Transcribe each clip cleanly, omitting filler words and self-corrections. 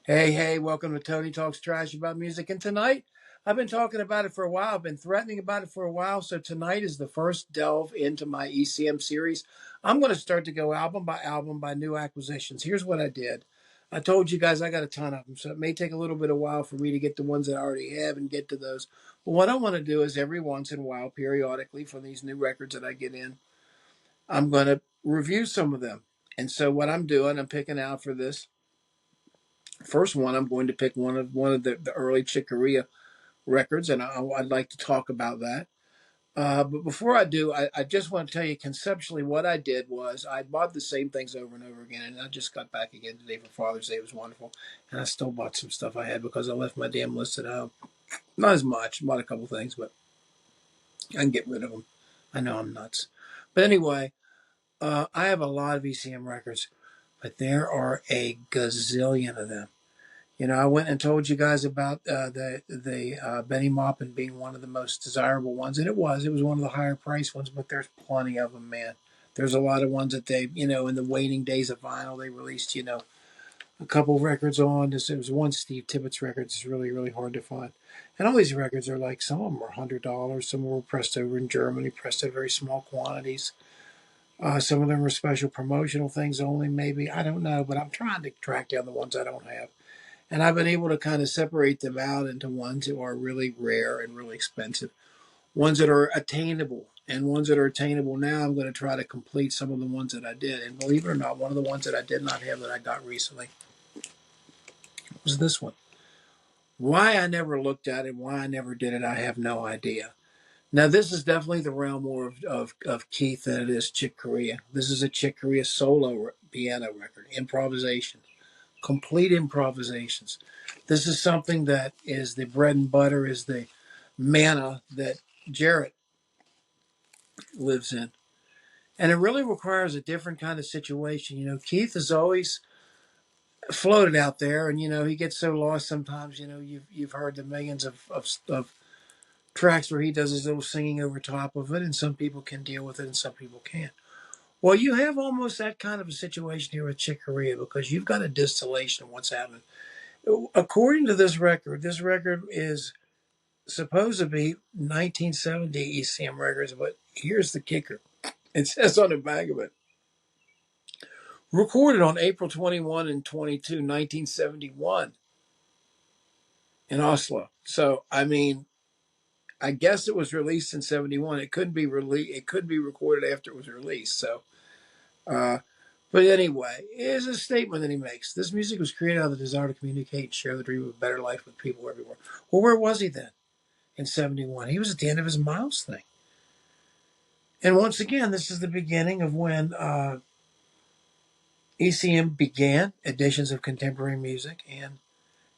Hey, welcome to Tony Talks Trash About Music. And tonight, I've been talking about it for a while. I've been threatening about it for a while. So tonight is the first delve into my ECM series. I'm going to start to go album by new acquisitions. Here's what I did. I told you guys I got a ton of them, so it may take a little bit of while for me to get the ones that I already have and get to those. But what I want to do is every once in a while, periodically, for these new records that I get in, I'm going to review some of them. And so what I'm doing, I'm picking out for this first one, I'm going to pick one of the early Chick Corea records, and I'd like to talk about that. But before I do, I just want to tell you conceptually what I did was I bought the same things over and over again, and I just got back again today for Father's Day. It was wonderful, and I still bought some stuff I had because I left my damn list at home. Not as much, bought a couple things, but I can get rid of them. I know I'm nuts, but anyway, I have a lot of ECM records, but there are a gazillion of them. You know, I went and told you guys about the Benny Maupin being one of the most desirable ones, and it was. It was one of the higher priced ones, but there's plenty of them, man. There's a lot of ones that they, in the waning days of vinyl, they released, a couple records on. There was one Steve Tippett's record that's really, really hard to find. And all these records are like, some of them are $100. Some were pressed over in Germany, pressed in very small quantities. Some of them are special promotional things only, maybe. I don't know, but I'm trying to track down the ones I don't have. And I've been able to kind of separate them out into ones that are really rare and really expensive, ones that are attainable, and ones that are attainable now. I'm going to try to complete some of the ones that I did. And believe it or not, one of the ones that I did not have that I got recently was this one. Why I never looked at it, why I never did it, I have no idea. Now, this is definitely the realm more of Keith than it is Chick Corea. This is a Chick Corea solo piano record, Improvisations. Complete improvisations. This is something that is the bread and butter, is the manna that Jarrett lives in. And it really requires a different kind of situation. Keith is always floated out there, and he gets so lost sometimes. You've heard the millions of tracks where he does his little singing over top of it, and some people can deal with it and some people can't. Well, you have almost that kind of a situation here with Chick Corea, because you've got a distillation of what's happening. According to this record is supposed to be 1970 ECM records, but here's the kicker. It says on the back of it, recorded on April 21 and 22, 1971 in Oslo. So, I mean, I guess it was released in 71. It couldn't be released. It could be recorded after it was released. So, but anyway, here's a statement that he makes. This music was created out of the desire to communicate and share the dream of a better life with people everywhere. Well, where was he then? In 71. He was at the end of his Miles thing. And once again, this is the beginning of when ECM began editions of contemporary music, and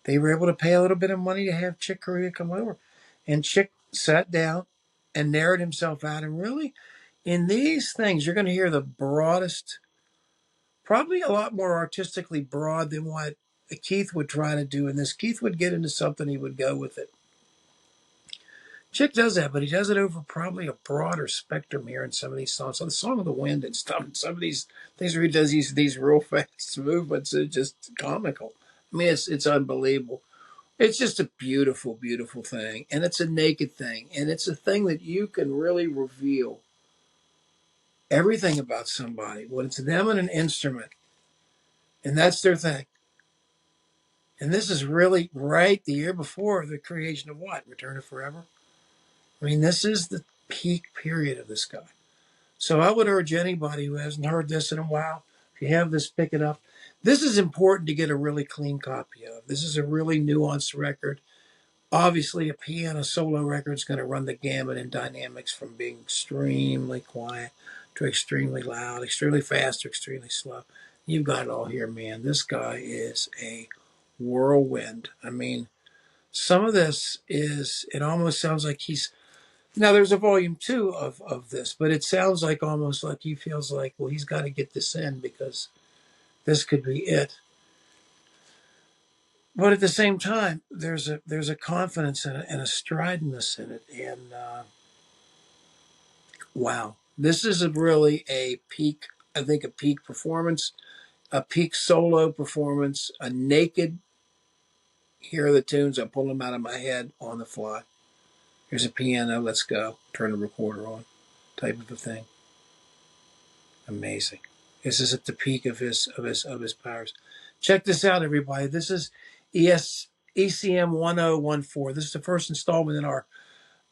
they were able to pay a little bit of money to have Chick Corea come over. And Chick sat down and narrowed himself out. And really, in these things, you're going to hear the broadest, probably a lot more artistically broad than what Keith would try to do in this. Keith would get into something, he would go with it. Chick does that, but he does it over probably a broader spectrum here in some of these songs. So the Song of the Wind and stuff, and some of these things where he does these real fast movements are just comical. I mean, it's unbelievable. It's just a beautiful, beautiful thing. And it's a naked thing. And it's a thing that you can really reveal everything about somebody when it's them and an instrument. And that's their thing. And this is really right the year before the creation of what? Return of Forever? I mean, this is the peak period of this guy. So I would urge anybody who hasn't heard this in a while, if you have this, pick it up. This is important to get a really clean copy of. This is a really nuanced record. Obviously, a piano solo record is going to run the gamut in dynamics from being extremely quiet to extremely loud, extremely fast to extremely slow. You've got it all here, man. This guy is a whirlwind. I mean, some of this it almost sounds like now there's a volume 2 of this, but it sounds like almost like he feels like, well, he's got to get this in because this could be it. But at the same time, there's a confidence in it and a stridentness in it, and wow, This is really a peak, I think, a peak performance, a peak solo performance, a naked, here are the tunes, I pull them out of my head on the fly. Here's a piano, let's go, turn the recorder on, type of a thing. Amazing. This is at the peak of his powers. Check this out, everybody. This is ECM-1014. This is the first installment in our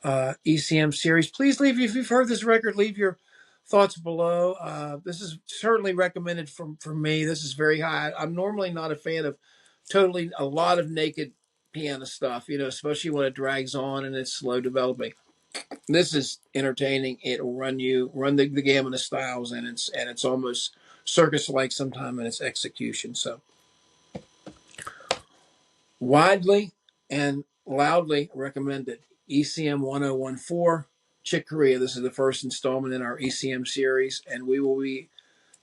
ECM series. Please leave, if you've heard this record, leave your thoughts below. This is certainly recommended from me. This is very high. I'm normally not a fan of a lot of naked piano stuff, especially when it drags on and it's slow developing. This is entertaining. It'll run the gamut of styles, and it's almost circus like sometime in its execution. So widely and loudly recommended. ECM-1014, Chick Corea. This is the first installment in our ECM series, and we will be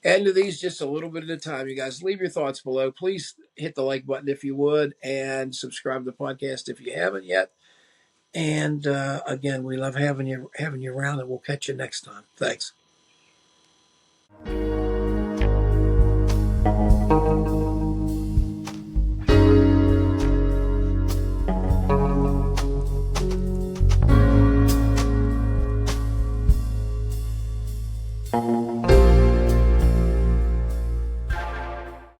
adding to these just a little bit at a time. You guys, leave your thoughts below. Please hit the like button if you would, and subscribe to the podcast if you haven't yet. And again, we love having you around, and we'll catch you next time. Thanks.